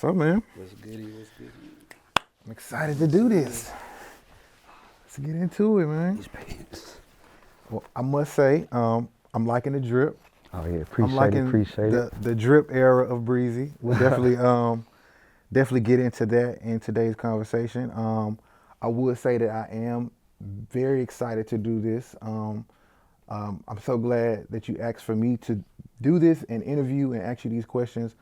What's up, man? What's goody, what's goody? I'm excited to do this. Let's get into it, man. These pants. Well, I must say, I'm liking the drip. Oh yeah, I'm liking the drip era of Breezye. We'll definitely get into that in today's conversation. I would say that I am very excited to do this. I'm so glad that you asked for me to do this and interview and ask you these questions.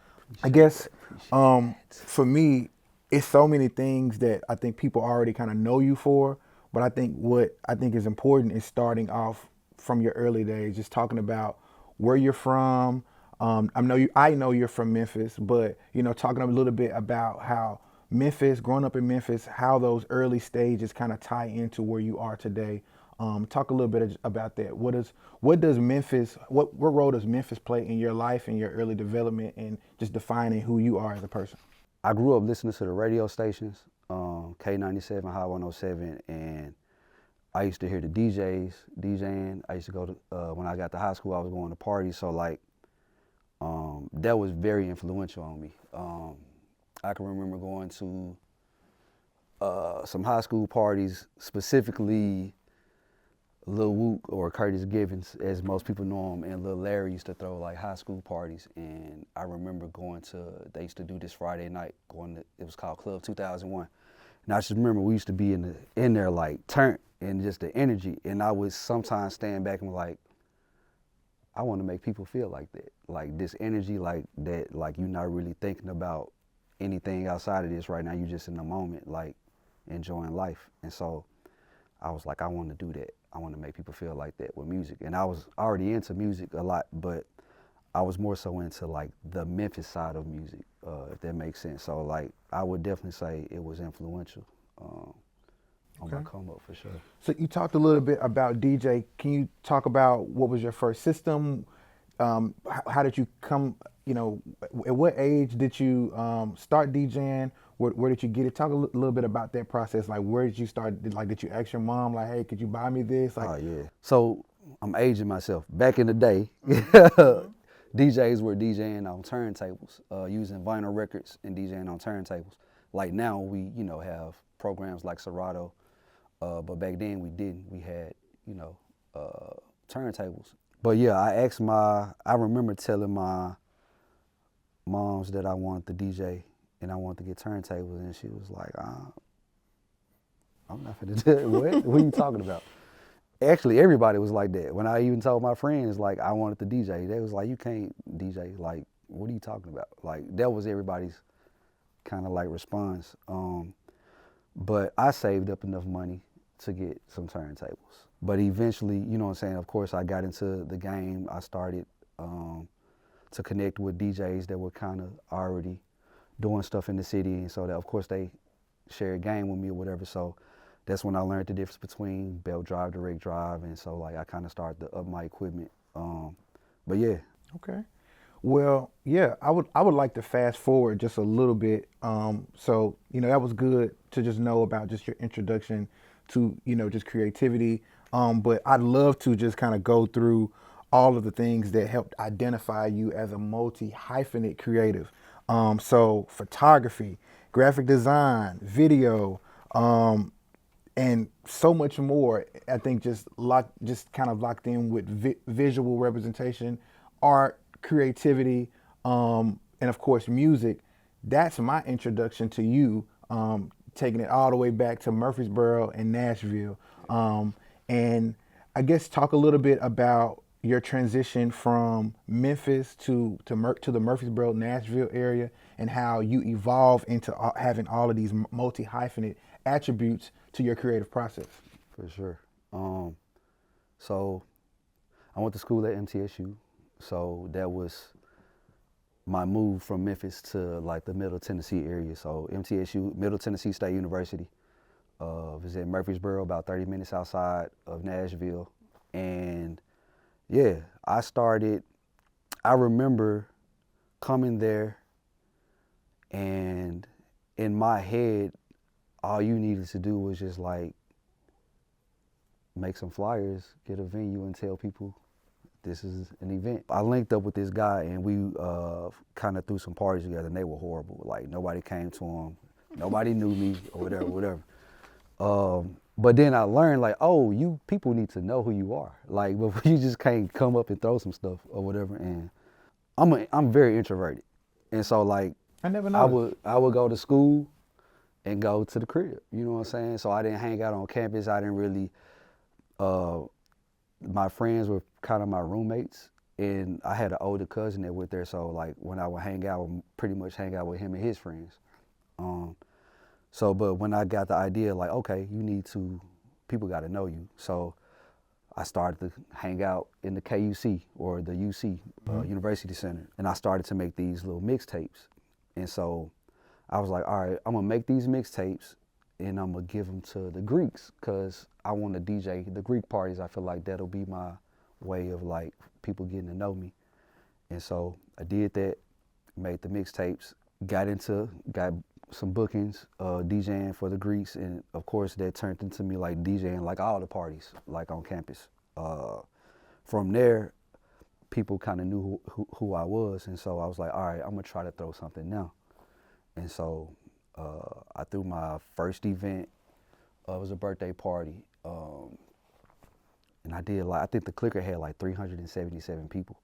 I guess for me, it's so many things that I think people already kind of know you for. But I think what I think is important is starting off from your early days, just talking about where you're from. I know you're from Memphis, but talking a little bit about how Memphis, growing up in Memphis, how those early stages kind of tie into where you are today. Talk a little bit about that. What role does Memphis play in your life and your early development and just defining who you are as a person? I grew up listening to the radio stations, K97, High 107, and I used to hear the DJs, DJing. I used to go to, when I got to high school, I was going to parties, so like, that was very influential on me. I can remember going to some high school parties, specifically Lil Wook or Curtis Givens, as most people know him, and Lil Larry used to throw like high school parties. And I remember they used to do this Friday night, it was called Club 2001. And I just remember we used to be in there like turnt and just the energy. And I would sometimes stand back and be like, I want to make people feel like that. Like this energy, like that, like you're not really thinking about anything outside of this right now. You're just in the moment, like enjoying life. And so I was like, I want to do that. I want to make people feel like that with music. And I was already into music a lot, but I was more so into like the Memphis side of music, if that makes sense. So like, I would definitely say it was influential on my come up for sure. So you talked a little bit about DJ. Can you talk about what was your first system? How did you come, at what age did you start DJing? Where did you get it? Talk a little bit about that process. Like, where did you start? Did you ask your mom, like, hey, could you buy me this? Like, oh, yeah. So I'm aging myself. Back in the day, DJs were DJing on turntables, using vinyl records and DJing on turntables. Like now we, have programs like Serato, but back then we didn't. We had, turntables. But yeah, I remember telling my moms that I wanted to DJ and I wanted to get turntables, and she was like, I'm not finna do it. What are you talking about? Actually, everybody was like that. When I even told my friends, like, I wanted to DJ, they was like, you can't DJ. Like, what are you talking about? Like, that was everybody's kind of like response. But I saved up enough money to get some turntables. But eventually, you know what I'm saying, of course, I got into the game. I started to connect with DJs that were kind of already doing stuff in the city. And so that, of course, they shared game with me or whatever. So that's when I learned the difference between belt drive, direct drive. And so like I kind of started to up my equipment. But yeah. Okay. Well, yeah, I would like to fast forward just a little bit. So, that was good to just know about just your introduction to, just creativity. But I'd love to just kind of go through all of the things that helped identify you as a multi-hyphenate creative. So photography, graphic design, video, and so much more. I think just kind of locked in with visual representation, art, creativity, and of course music. That's my introduction to you, taking it all the way back to Murfreesboro and Nashville. And I guess talk a little bit about your transition from Memphis to the Murfreesboro, Nashville area, and how you evolve into having all of these multi-hyphenate attributes to your creative process. For sure. So I went to school at MTSU. So that was my move from Memphis to like the Middle Tennessee area. So MTSU, Middle Tennessee State University, was in Murfreesboro, about 30 minutes outside of Nashville. And yeah, I remember coming there, and in my head, all you needed to do was just like make some flyers, get a venue, and tell people this is an event. I linked up with this guy and we kind of threw some parties together and they were horrible. Like nobody came to them, nobody knew me or whatever. But then I learned like, oh, you people need to know who you are. Like, you just can't come up and throw some stuff or whatever. And I'm very introverted, and so like I never noticed. I would go to school and go to the crib. You know what I'm saying? So I didn't hang out on campus. I didn't really. My friends were kind of my roommates, and I had an older cousin that went there. So like when I would hang out, I would pretty much hang out with him and his friends. So, but when I got the idea, like, okay, people got to know you. So I started to hang out in the KUC or the UC, University Center. And I started to make these little mixtapes. And so I was like, all right, I'm gonna make these mixtapes and I'm gonna give them to the Greeks because I want to DJ the Greek parties. I feel like that'll be my way of like people getting to know me. And so I did that, made the mixtapes, got some bookings, DJing for the Greeks, and of course that turned into me like DJing like all the parties, like on campus. From there, people kind of knew who I was, and so I was like, all right, I'm gonna try to throw something now. And so I threw my first event. It was a birthday party, and I did I think the clicker had like 377 people,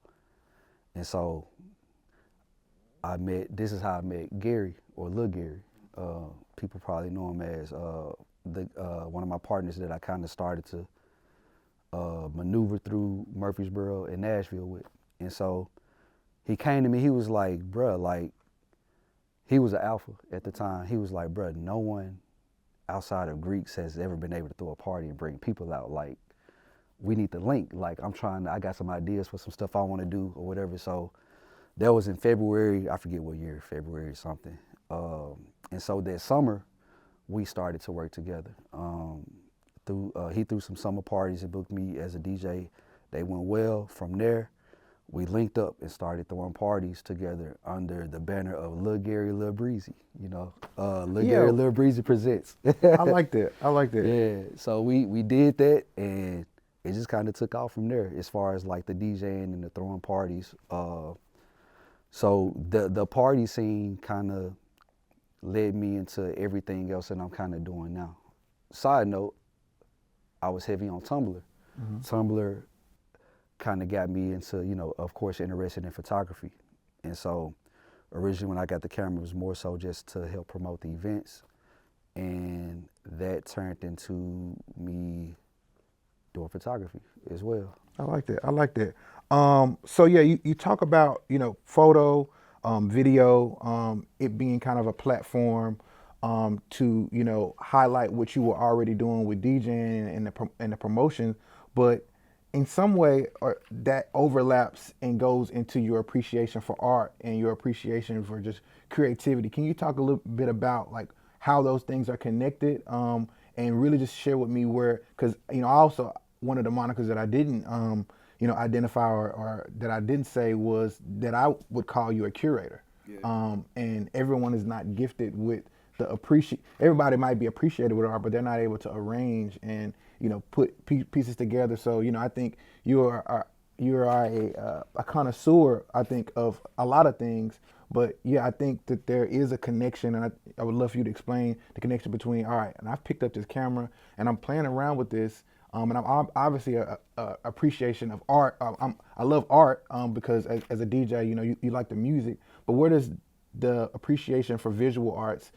and so this is how I met Gary, or Lil Gary. People probably know him as one of my partners that I kind of started to maneuver through Murfreesboro and Nashville with. And so he came to me, he was like, bruh, like, he was an alpha at the time. He was like, bruh, no one outside of Greeks has ever been able to throw a party and bring people out. Like, we need to link. Like, I got some ideas for some stuff I want to do or whatever. So that was in February, I forget what year, February or something. And so that summer, we started to work together. He threw some summer parties and booked me as a DJ. They went well. From there, we linked up and started throwing parties together under the banner of Lil Gary, Lil Breezye. You know, Gary, Lil Breezye presents. I like that. Yeah, so we did that, and it just kind of took off from there as far as like the DJing and the throwing parties. So the party scene kind of led me into everything else that I'm kind of doing now. Side note, I was heavy on Tumblr. Mm-hmm. Tumblr kind of got me into, of course, interested in photography. And so originally when I got the camera, it was more so just to help promote the events. And that turned into me doing photography as well. I like that. So yeah, you talk about, photo, video, it being kind of a platform to, highlight what you were already doing with DJing and the promotion, but in some way that overlaps and goes into your appreciation for art and your appreciation for just creativity. Can you talk a little bit about like how those things are connected, and really just share with me because also one of the monikers that I didn't identify or that I didn't say was that I would call you a curator. Yeah. And everyone is not gifted with everybody might be appreciated with art, but they're not able to arrange and put pieces together. So I think you are a connoisseur, I think, of a lot of things. But yeah, I think that there is a connection, and I would love for you to explain the connection between, all right, and I've picked up this camera and I'm playing around with this, and I'm obviously a appreciation of art. I love art because as a DJ, you like the music, but where does the appreciation for visual arts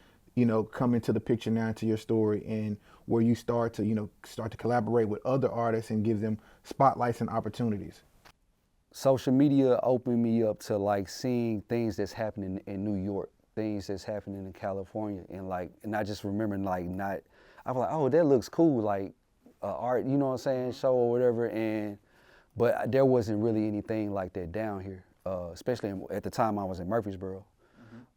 come into the picture now, into your story, and where you start to collaborate with other artists and give them spotlights and opportunities? Social media opened me up to like seeing things that's happening in New York, things that's happening in California, and I just remember I was like, oh, that looks cool, like art, you know what I'm saying, show or whatever, but there wasn't really anything like that down here, especially at the time I was in Murfreesboro.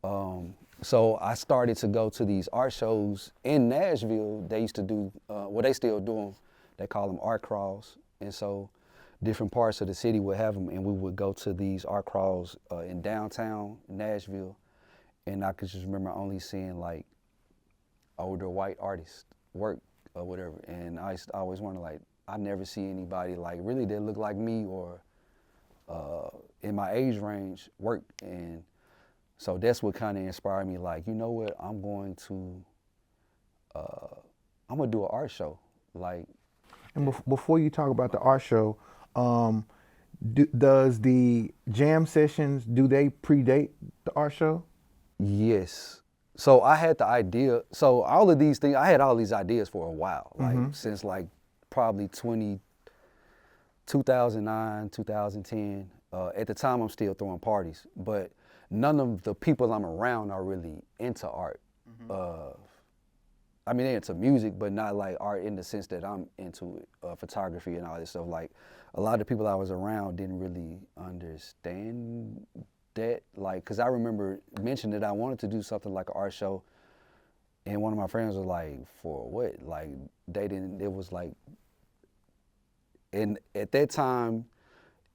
Mm-hmm. So I started to go to these art shows in Nashville. They used to do, they still do them. They call them art crawls. And so different parts of the city would have them, and we would go to these art crawls in downtown Nashville. And I could just remember only seeing like older white artists work or whatever. And I always wonder, like, I never see anybody like really that look like me or in my age range worked. And so that's what kind of inspired me, like, you know what, I'm going to do an art show. Like, And before you talk about the art show, does the jam sessions, do they predate the art show? yes. So I had the idea, so all of these things, I had all these ideas for a while, like since like probably 2009, 2010. At the time, I'm still throwing parties, but none of the people I'm around are really into art. I mean, they're into music, but not like art in the sense that I'm into it, photography and all this stuff. Like, a lot of the people I was around didn't really understand that. Like, cause I remember mentioning that I wanted to do something like an art show, and one of my friends was like, "For what?" Like, they didn't. It was like, and at that time,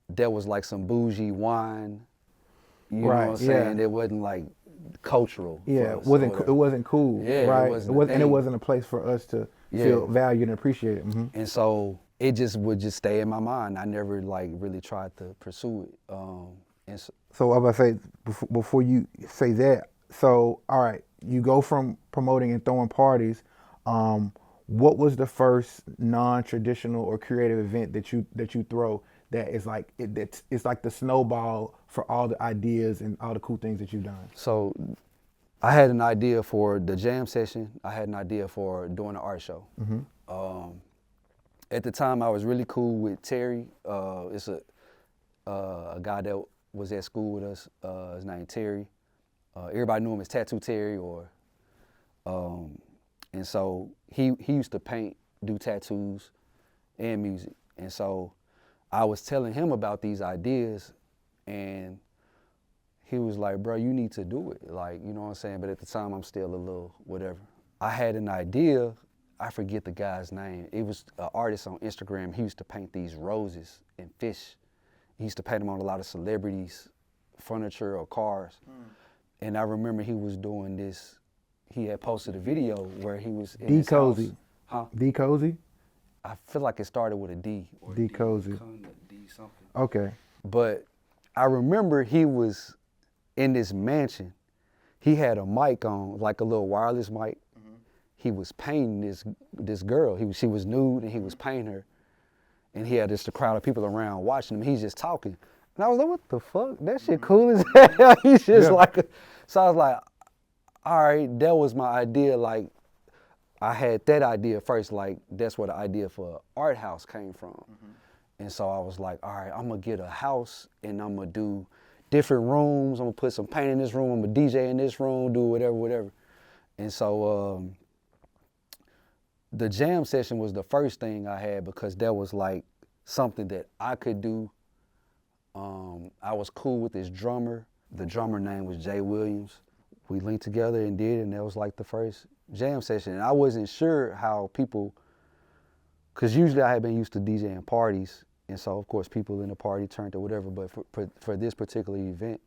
there was like some bougie wine. You know what I'm saying? It wasn't like cultural. Yeah, it wasn't cool. Yeah, right. It wasn't a place for us to feel valued and appreciated. And so it just would just stay in my mind. I never like really tried to pursue it. So I was about to say, before you say that, so all right, you go from promoting and throwing parties. What was the first non-traditional or creative event that you throw that is like it's like the snowball for all the ideas and all the cool things that you've done? So I had an idea for the jam session. I had an idea for doing an art show. At the time, I was really cool with Terry. It's a guy that was at school with us. His name Terry. Everybody knew him as Tattoo Terry, and so he used to paint, do tattoos, and music. And so I was telling him about these ideas, and he was like, "Bro, you need to do it." Like, you know what I'm saying? But at the time, I'm still a little whatever. I had an idea. I forget the guy's name. It was an artist on Instagram. He used to paint these roses and fish. He used to paint them on a lot of celebrities, furniture or cars. And I remember he was doing this. He had posted a video where he was in his house. Huh? D Cozy? I feel like it started with a D. Or D Cozy. D something. Okay. But I remember he was in this mansion. He had a mic on, like a little wireless mic. He was painting this girl. She was nude, and he was painting her. And he had just a crowd of people around watching him. He's just talking. And I was like, what the fuck? That shit cool as hell. He's just so I was like, all right, that was my idea. Like, I had that idea first, like, that's where the idea for art house came from. And so I was like, all right, I'm gonna get a house and I'm gonna do different rooms. I'm gonna put some paint in this room. I'm gonna DJ in this room, do whatever. And so the jam session was the first thing I had because that was like something that I could do. I was cool with this drummer. The drummer name was Jay Williams. We linked together and did, and that was like the first jam session. And I wasn't sure how people, because usually I had been used to DJing parties, and so of course people in the party turned to whatever, but for this particular event,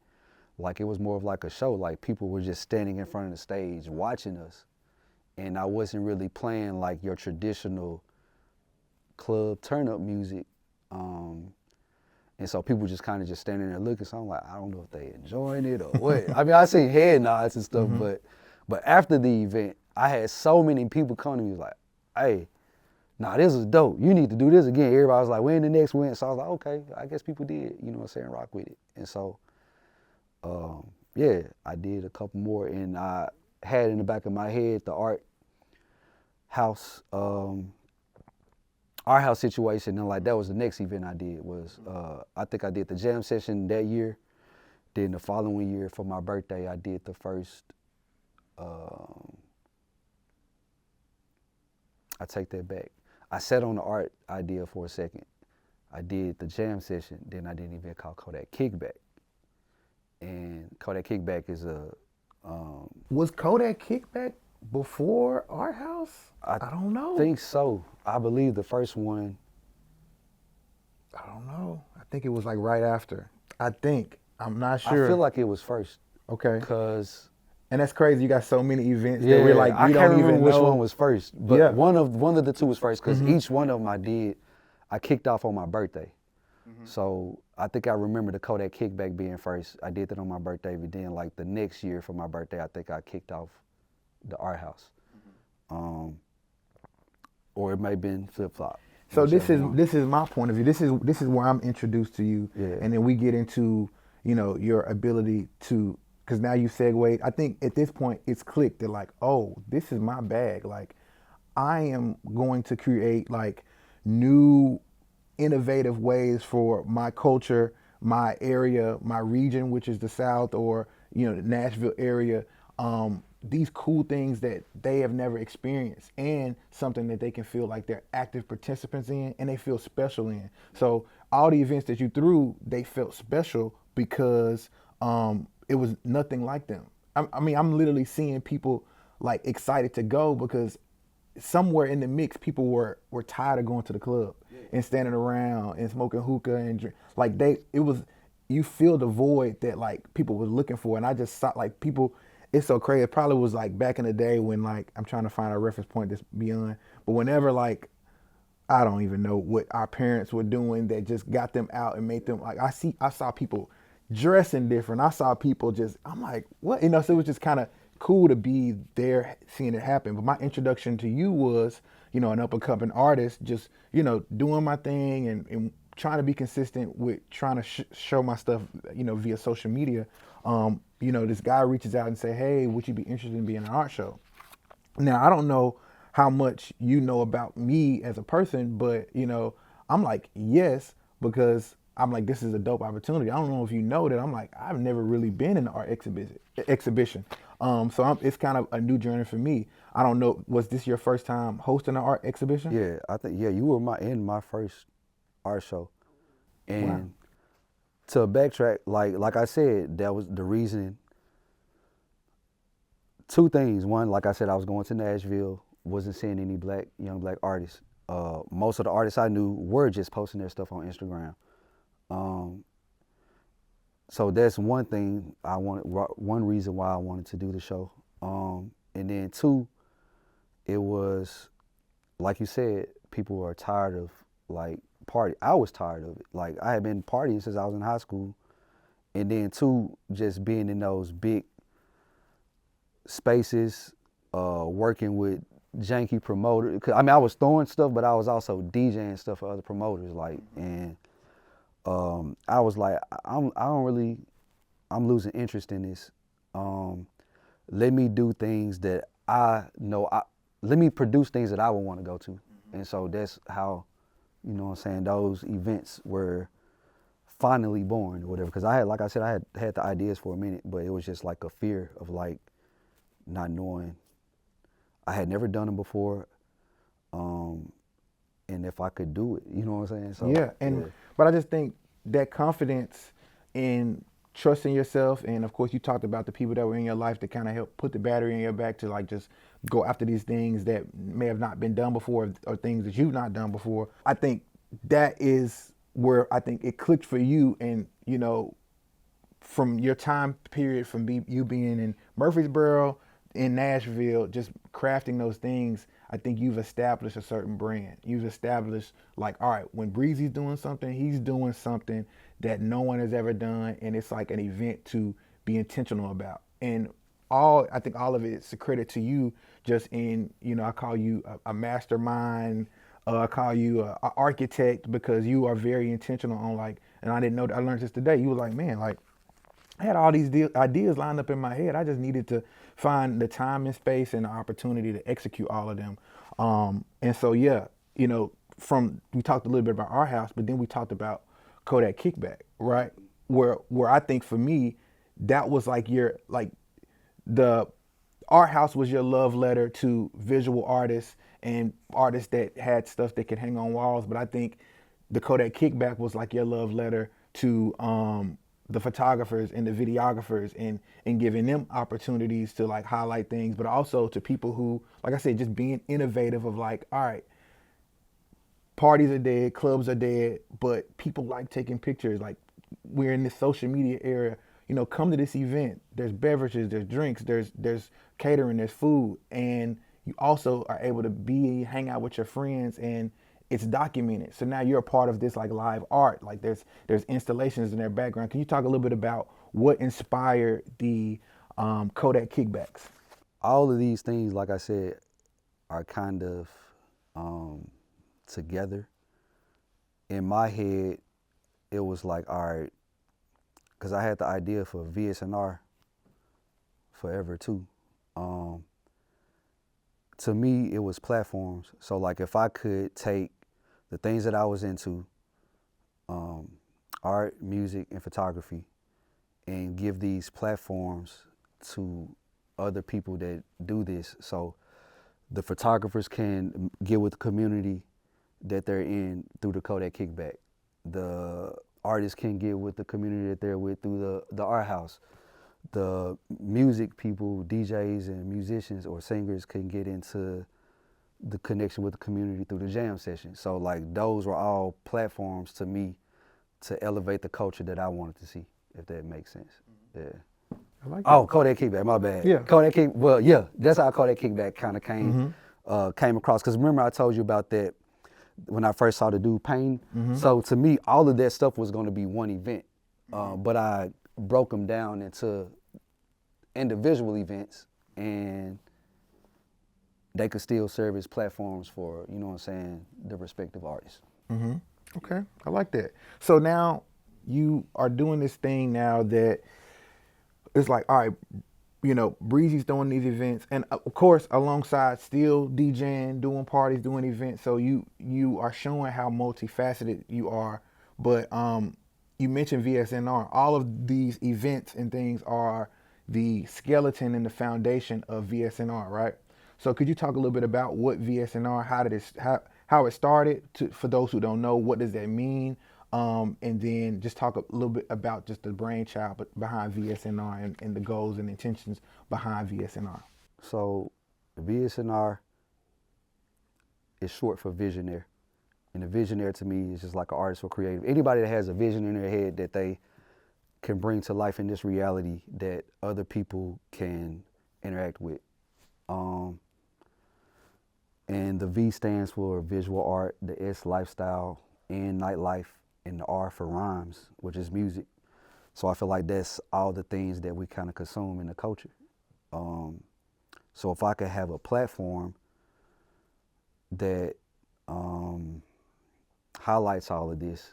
like it was more of like a show, like people were just standing in front of the stage watching us. And I wasn't really playing like your traditional club turn-up music. And so people just kind of just standing there looking, so I'm like, I don't know if they enjoying it or what. I mean, I seen head nods and stuff, but after the event, I had so many people come to me like, hey, nah, this is dope. You need to do this again. Everybody was like, when the next one? So I was like, okay, I guess people did, you know what I'm saying, rock with it. And so, yeah, I did a couple more, and I had in the back of my head the art house situation, and like that was the next event I did was I think I did the jam session that year. Then the following year for my birthday I did the first I take that back. I sat on the art idea for a second. I did the jam session, then I did an event called Kodak Kickback. And Kodak Kickback is a Was Kodak Kickback before Art House? I don't know. I think so. I believe the first one. I don't know. I think it was like right after. I think. I'm not sure. I feel like it was first. Okay. Cause. And that's crazy. You got so many events that we're like, I can't remember which one was first, but one of the two was first because each one of them I kicked off on my birthday. So I think I remember the Kodak kickback being first. I did that on my birthday, but then like the next year for my birthday, I think I kicked off the art house. Or it may have been flip flop. So this is my point of view. This is where I'm introduced to you, Yeah. and then we get into your ability to, because now you segued. I think at this point it's clicked that like, oh, this is my bag. Like, I am going to create like new, innovative ways for my culture, my area, my region, which is the South, or the Nashville area. These cool things that they have never experienced, and something that they can feel like they're active participants in and they feel special in. So all the events that you threw, they felt special because it was nothing like them. I mean, I'm literally seeing people like excited to go because somewhere in the mix, people were tired of going to the club and standing around and smoking hookah and drink. Like you feel the void that like people was looking for. And I just saw like people, it's so crazy. It probably was like back in the day when like, I'm trying to find a reference point that's beyond, but whenever like, I don't even know what our parents were doing that just got them out and made them like, I saw people dressing different. I saw people I'm like, what? So it was just kind of cool to be there seeing it happen. But my introduction to you was, an up and coming artist, just, doing my thing and trying to be consistent with trying to show my stuff, via social media. This guy reaches out and say, hey, would you be interested in being an art show? Now, I don't know how much you know about me as a person, but, I'm like, yes, because I'm like, this is a dope opportunity. I don't know if you know that I'm like, I've never really been in an art exhibition. So it's kind of a new journey for me. I don't know, was this your first time hosting an art exhibition? Yeah, I think you were my first art show. And Wow. to backtrack, like I said, that was the reason. Two things. One, like I said, I was going to Nashville, wasn't seeing any young black artists. Most of the artists I knew were just posting their stuff on Instagram. So that's one thing one reason why I wanted to do the show. And then two, it was, like you said, people are tired of like party. I was tired of it. Like I had been partying since I was in high school. And then two, just being in those big spaces, working with janky promoters. I mean, I was throwing stuff, but I was also DJing stuff for other promoters. Like, and I was like, I'm losing interest in this. Let me do things that I know. Let me produce things that I would want to go to. And so that's how, what I'm saying, those events were finally born or whatever. Because like I said, I had the ideas for a minute, but it was just like a fear of like not knowing. I had never done them before. And if I could do it, you know what I'm saying? So, yeah. But I just think that confidence in trusting yourself, and of course you talked about the people that were in your life that kind of helped put the battery in your back to like just go after these things that may have not been done before, or things that you've not done before. I think that is where I think it clicked for you. And from your time period, from you being in Murfreesboro, in Nashville, just crafting those things, I think you've established a certain brand. You've established like, all right, when Breezye's doing something, he's doing something that no one has ever done, and it's like an event to be intentional about. And I think all of it is a credit to you, just in, I call you a mastermind, I call you an architect, because you are very intentional on like, and I didn't know that, I learned this today. You were like, man, like, I had all these ideas lined up in my head. I just needed to find the time and space and the opportunity to execute all of them. And so, yeah, we talked a little bit about our house, but then we talked about Kodak Kickback, right? Where I think for me, that was like the art house was your love letter to visual artists and artists that had stuff that could hang on walls. But I think the Kodak Kickback was like your love letter to the photographers and the videographers, and giving them opportunities to like highlight things, but also to people who, like I said, just being innovative of like, all right, parties are dead, clubs are dead, but people like taking pictures. Like, we're in this social media era, come to this event. There's beverages, there's drinks, there's catering, there's food, and you also are able to hang out with your friends and it's documented. So now you're a part of this like live art. Like there's installations in their background. Can you talk a little bit about what inspired the Kodak kickbacks? All of these things, like I said, are kind of together. In my head, it was like, all right, because I had the idea for VSNR forever too. To me, it was platforms. So like if I could take the things that I was into, art, music, and photography, and give these platforms to other people that do this. So the photographers can get with the community that they're in through the Kodak Kickback. The artists can get with the community that they're with through the art house. The music people, DJs and musicians or singers can get into the connection with the community through the jam session. So like those were all platforms to me to elevate the culture that I wanted to see, if that makes sense. Yeah. I like Oh, Kodak Kickback, my bad. Yeah. Kodak Kick. Well, yeah, that's how Kodak Kickback kind of came across. Because remember I told you about that when I first saw the dude painting. So to me, all of that stuff was going to be one event, but I broke them down into individual events, and they could still serve as platforms for, you know what I'm saying, the respective artists. Okay, I like that. So now you are doing this thing now that it's like, all right, you know, Breezye's doing these events, and of course, alongside still DJing, doing parties, doing events. So you are showing how multifaceted you are. But you mentioned VSNR. All of these events and things are the skeleton and the foundation of VSNR, right? So could you talk a little bit about what VSNR, how it started, for those who don't know, what does that mean? And then just talk a little bit about just the brainchild behind VSNR and the goals and intentions behind VSNR. So VSNR is short for visionary. And a visionary to me is just like an artist or creative. Anybody that has a vision in their head that they can bring to life in this reality that other people can interact with. And the V stands for visual art, the S lifestyle, and nightlife, and the R for rhymes, which is music. So I feel like that's all the things that we kind of consume in the culture. So if I could have a platform that highlights all of this,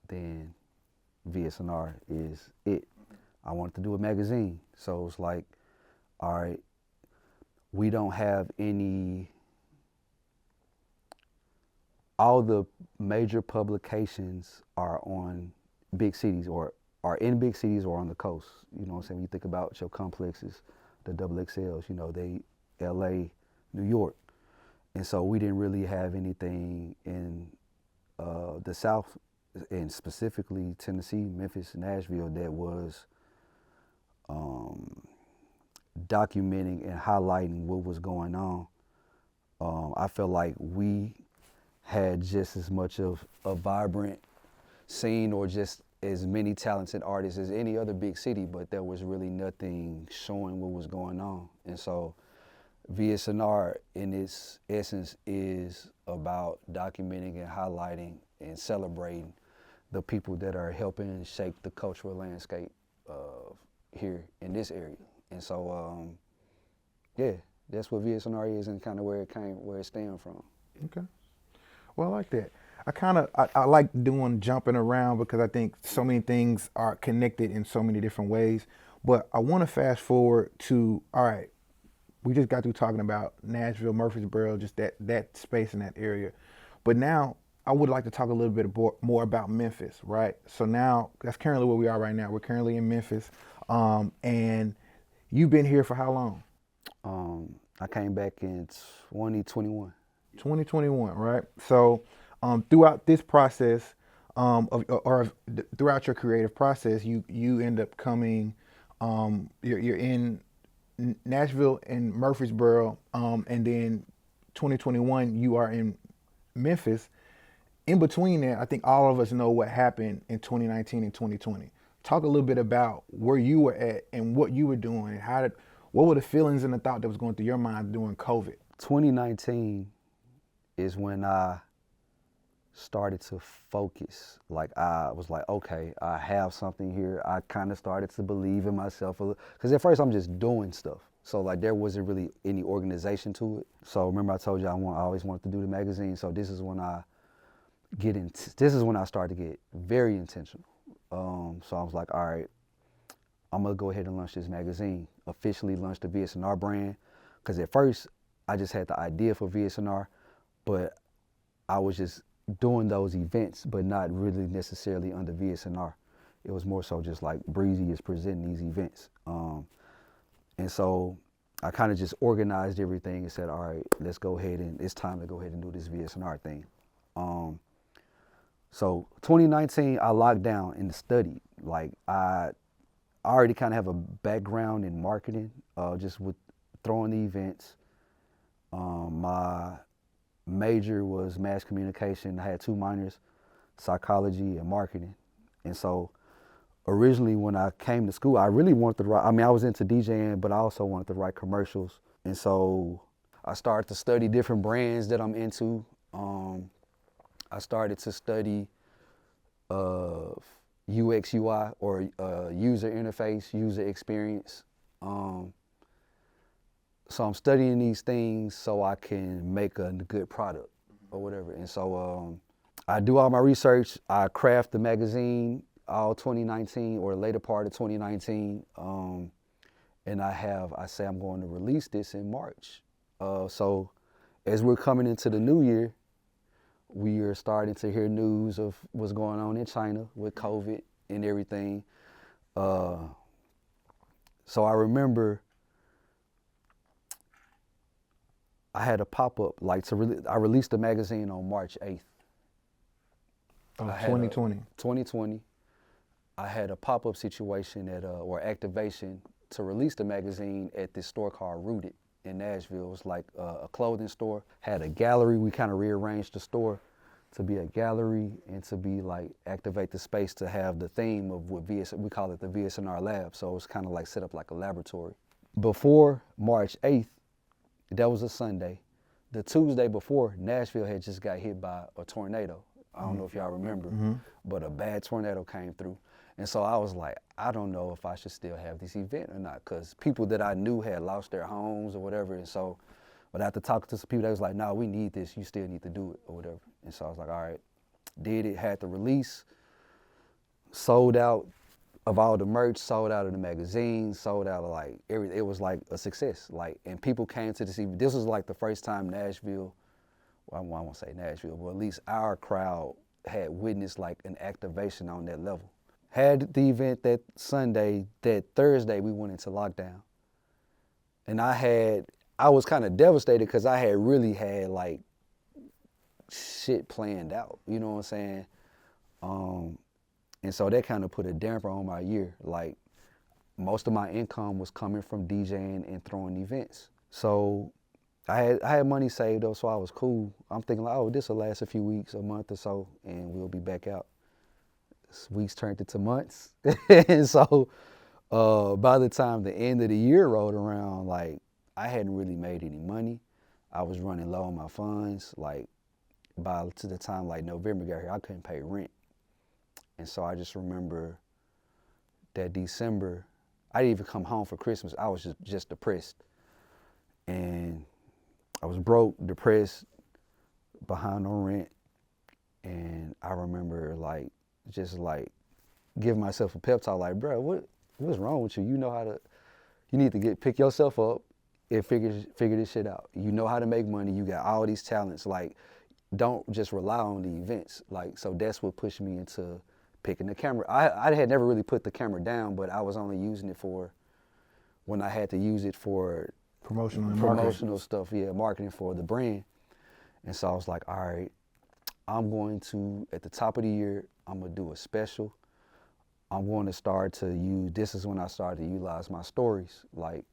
then VSNR is it. I wanted to do a magazine. So it's like, all right, we don't have any, all the major publications are on big cities or are in big cities or on the coast. You know what I'm saying? When you think about your complexes, the double XLs, you know, they LA, New York. And so we didn't really have anything in the South, and specifically Tennessee, Memphis, Nashville, that was documenting and highlighting what was going on. I felt like we had just as much of a vibrant scene or just as many talented artists as any other big city, but there was really nothing showing what was going on. And so VSNR in its essence is about documenting and highlighting and celebrating the people that are helping shape the cultural landscape here in this area. And so, yeah, that's what VSNR is and kind of where it stemmed from. Okay. Well, I like that. I like doing jumping around because I think so many things are connected in so many different ways. But I want to fast forward to, all right, we just got through talking about Nashville, Murfreesboro, just that space in that area. But now I would like to talk a little bit more about Memphis, right? So now that's currently where we are right now. We're currently in Memphis. And you've been here for how long? I came back in 2021. 2021, right? So throughout this process, throughout your creative process, you end up coming, you're in Nashville and Murfreesboro, and then 2021 you are in Memphis. In between that, I think all of us know what happened in 2019 and 2020. Talk a little bit about where you were at and what you were doing, and what were the feelings and the thought that was going through your mind during COVID? 2019 is when I started to focus. Like I was like, okay, I have something here. I kind of started to believe in myself a little, because at first I'm just doing stuff. So like there wasn't really any organization to it. So remember I told you I always wanted to do the magazine. So this is when I started to get very intentional. So I was like, all right, I'm gonna go ahead and launch this magazine. Officially launch the VSNR brand. Because at first I just had the idea for VSNR, but I was just doing those events, but not really necessarily under VSNR. It was more so just like Breezye is presenting these events. And so I kind of just organized everything and said, all right, let's go ahead and it's time to go ahead and do this VSNR thing. So 2019, I locked down and studied. Like I already kind of have a background in marketing, just with throwing the events. My major was mass communication. I had 2 minors, psychology and marketing. And so originally when I came to school, I really wanted to write, I was into DJing, but I also wanted to write commercials. And so I started to study different brands that I'm into. I started to study UX, UI, or user interface, user experience. So I'm studying these things so I can make a good product or whatever. And so I do all my research. I craft the magazine all 2019 or the later part of 2019. And I say I'm going to release this in March. So as we're coming into the new year, we are starting to hear news of what's going on in China with COVID and everything. So I remember I had a pop-up, I released the magazine on March 8th. Of 2020. 2020. I had a pop-up situation or activation to release the magazine at this store called Rooted in Nashville. It was like a clothing store, had a gallery. We kind of rearranged the store to be a gallery and to be like activate the space to have the theme of what we call it the VSNR lab. So it was kind of like set up like a laboratory. Before March 8th, that was a Sunday. The Tuesday before, Nashville had just got hit by a tornado. I don't know if y'all remember, but a bad tornado came through. And so I was like, I don't know if I should still have this event or not, because people that I knew had lost their homes or whatever. And so, but after talking to some people, they was like, no, we need this. You still need to do it or whatever. And so I was like, all right, did it, had the release, sold out of all the merch, sold out of the magazine, sold out of like everything. It was like a success. Like, and people came to this event. This was like the first time Nashville, well, I won't say Nashville, but at least our crowd had witnessed like an activation on that level. Had the event that Sunday, that Thursday we went into lockdown. And I was kind of devastated because I had really had like shit planned out, you know what I'm saying? And so that kind of put a damper on my year. Like most of my income was coming from DJing and throwing events. So I had money saved up, so I was cool. I'm thinking like, oh, this will last a few weeks, a month or so, and we'll be back out. Weeks turned into months. And so by the time the end of the year rolled around, like I hadn't really made any money. I was running low on my funds. Like to the time like November got here, I couldn't pay rent. And so I just remember that December, I didn't even come home for Christmas. I was just depressed. And I was broke, depressed, behind on rent. And I remember like, just like giving myself a pep talk, like, bro, what's wrong with you? You need to pick yourself up and figure this shit out. You know how to make money. You got all these talents. Like, don't just rely on the events. Like, so that's what pushed me into picking the camera. I had never really put the camera down, but I was only using it for when I had to use it for promotional stuff, marketing for the brand. And so I was like, all right, I'm going to, at the top of the year, I'm gonna do a special. I'm going to start to use, this is when I started to utilize my stories. Like,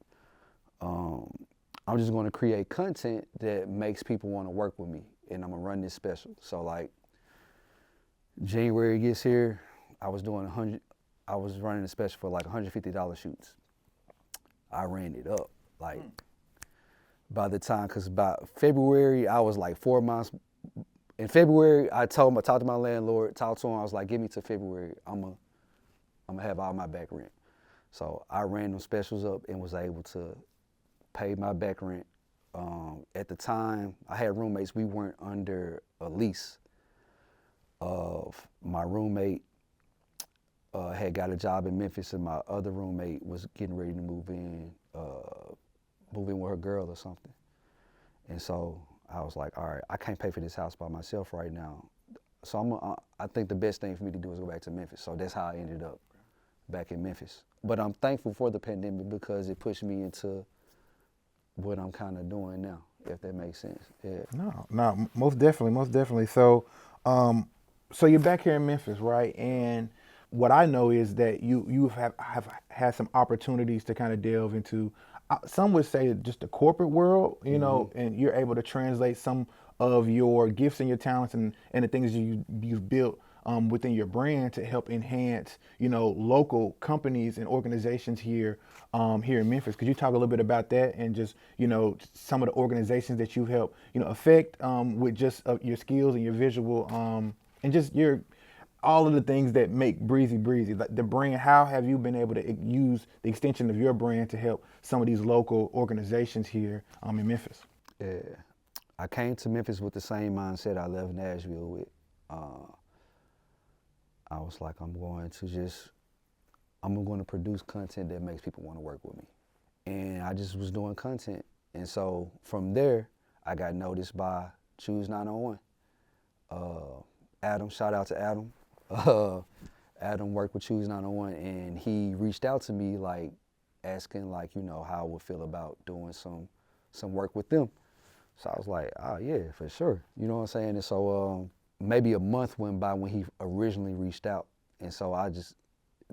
I'm just gonna create content that makes people wanna work with me, and I'm gonna run this special. So like, January gets here, I was running a special for like $150 shoots. I ran it up. Like, by the time, cause by February, I was like 4 months in February, I talked to my landlord, talked to him. I was like, give me to February. I'm gonna have all my back rent. So I ran them specials up and was able to pay my back rent. At the time, I had roommates. We weren't under a lease. Of my roommate had got a job in Memphis, and my other roommate was getting ready to move in with her girl or something. And so I was like, all right, I can't pay for this house by myself right now. So I think the best thing for me to do is go back to Memphis. So that's how I ended up back in Memphis. But I'm thankful for the pandemic because it pushed me into what I'm kind of doing now, if that makes sense. Yeah. No, most definitely, most definitely. So, so you're back here in Memphis, right? And what I know is that you have had some opportunities to kind of delve into, some would say just the corporate world, you know, and you're able to translate some of your gifts and your talents and the things you've built within your brand to help enhance, you know, local companies and organizations here here in Memphis. Could you talk a little bit about that and just, you know, some of the organizations that you've helped, you know, affect with just your skills and your visual and just your all of the things that make Breezye Breezye, like the brand. How have you been able to use the extension of your brand to help some of these local organizations here in Memphis? Yeah. I came to Memphis with the same mindset I left Nashville with. I was like, I'm going to produce content that makes people want to work with me. And I just was doing content. And so from there, I got noticed by Choose 901. Adam, shout out to Adam. Adam worked with Choose 901, and he reached out to me like asking like, you know, how I would feel about doing some work with them. So I was like, oh yeah, for sure. You know what I'm saying? And so maybe a month went by when he originally reached out. And so I just,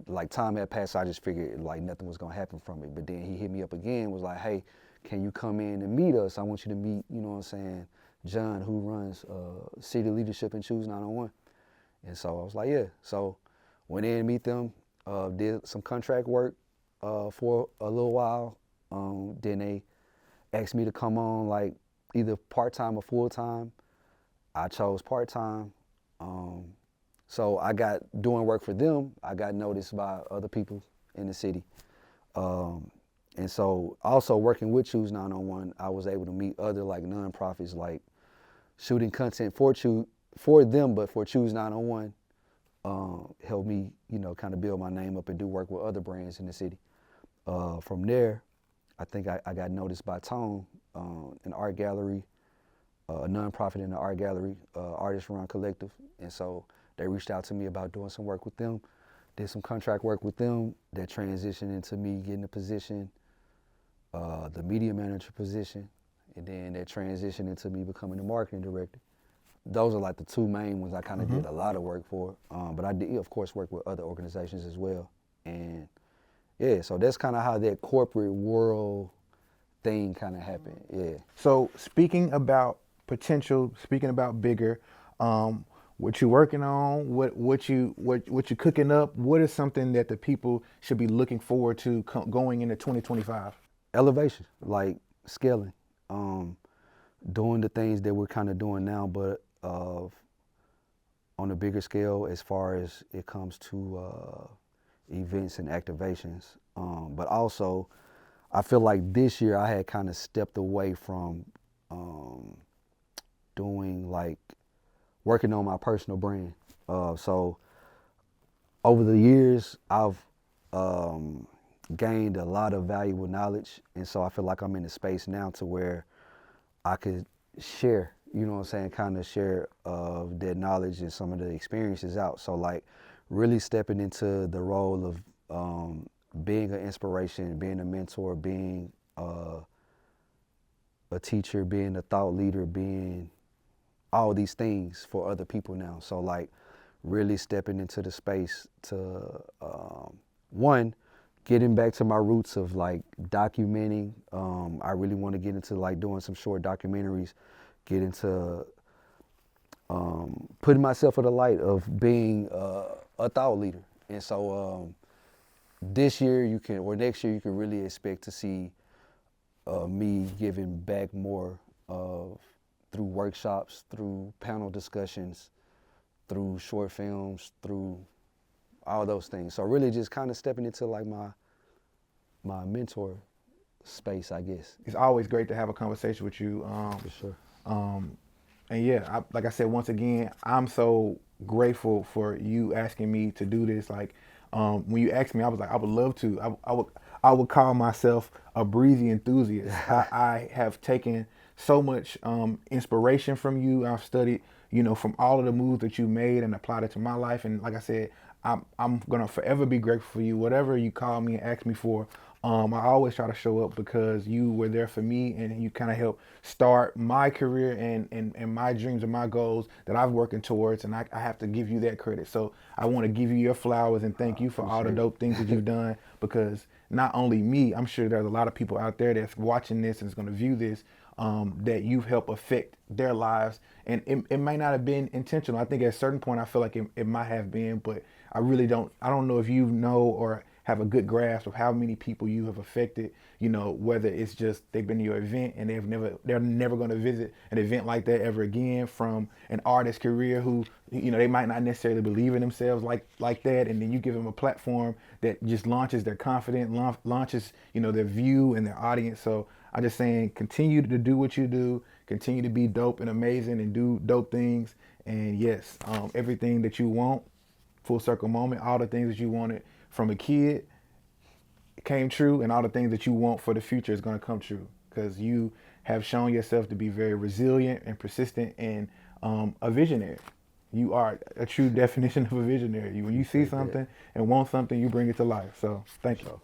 like time had passed, so I just figured like nothing was gonna happen from it. But then he hit me up again, was like, hey, can you come in and meet us? I want you to meet, you know what I'm saying, John, who runs city leadership in Choose 901. And so I was like, yeah. So went in and meet them, did some contract work for a little while. Then they asked me to come on like either part-time or full-time. I chose part-time. So I got doing work for them. I got noticed by other people in the city. And so also working with Choose 901, I was able to meet other like nonprofits, like shooting content for them, but for Choose 901, helped me, you know, kind of build my name up and do work with other brands in the city. From there, I think I got noticed by Tone, an art gallery, a nonprofit in the art gallery, Artists Run Collective. And so they reached out to me about doing some work with them, did some contract work with them that transitioned into me getting a position, the media manager position, and then that transitioned into me becoming the marketing director. Those are like the two main ones I kind of did a lot of work for. But I did, of course, work with other organizations as well. And yeah, so that's kind of how that corporate world thing kind of happened. Yeah. So speaking about potential, speaking about bigger, what you working on, what you cooking up, what is something that the people should be looking forward to going into 2025? Elevation, like scaling, doing the things that we're kind of doing now, but on a bigger scale as far as it comes to events and activations. But also, I feel like this year I had kind of stepped away from doing like working on my personal brand. So over the years, I've gained a lot of valuable knowledge, and so I feel like I'm in a space now to where I could share, you know what I'm saying, kind of share that knowledge and some of the experiences out. So like really stepping into the role of being an inspiration, being a mentor, being a teacher, being a thought leader, being all these things for other people now. So like really stepping into the space to, one, getting back to my roots of like documenting. I really want to get into like doing some short documentaries, get into putting myself in the light of being a thought leader. And so this year or next year you can really expect to see me giving back more of through workshops, through panel discussions, through short films, through all those things. So really just kind of stepping into like my mentor space, I guess. It's always great to have a conversation with you. For sure. And yeah, like I said, once again, I'm so grateful for you asking me to do this. Like, when you asked me, I was like, I would love to. I would call myself a Breezye enthusiast. I have taken so much inspiration from you. I've studied, from all of the moves that you made and applied it to my life. And like I said, I'm gonna forever be grateful for you. Whatever you call me and ask me for, I always try to show up because you were there for me and you kind of helped start my career and my dreams and my goals that I've working towards. And I have to give you that credit. So I want to give you your flowers and thank you for all the dope things that you've done, because not only me, I'm sure there's a lot of people out there that's watching this and is going to view this, that you've helped affect their lives. And it may not have been intentional. I think at a certain point I feel like it might have been, but I don't know if you know or have a good grasp of how many people you have affected, whether it's just they've been to your event and they're never going to visit an event like that ever again, from an artist career who, they might not necessarily believe in themselves like that. And then you give them a platform that just launches their confidence, launches, their view and their audience. So I'm just saying, continue to do what you do, continue to be dope and amazing and do dope things. And yes, everything that you want, full circle moment, all the things that you wanted from a kid came true, and all the things that you want for the future is going to come true, because you have shown yourself to be very resilient and persistent and a visionary. You are a true definition of a visionary. When you see something and want something, you bring it to life. So thank you.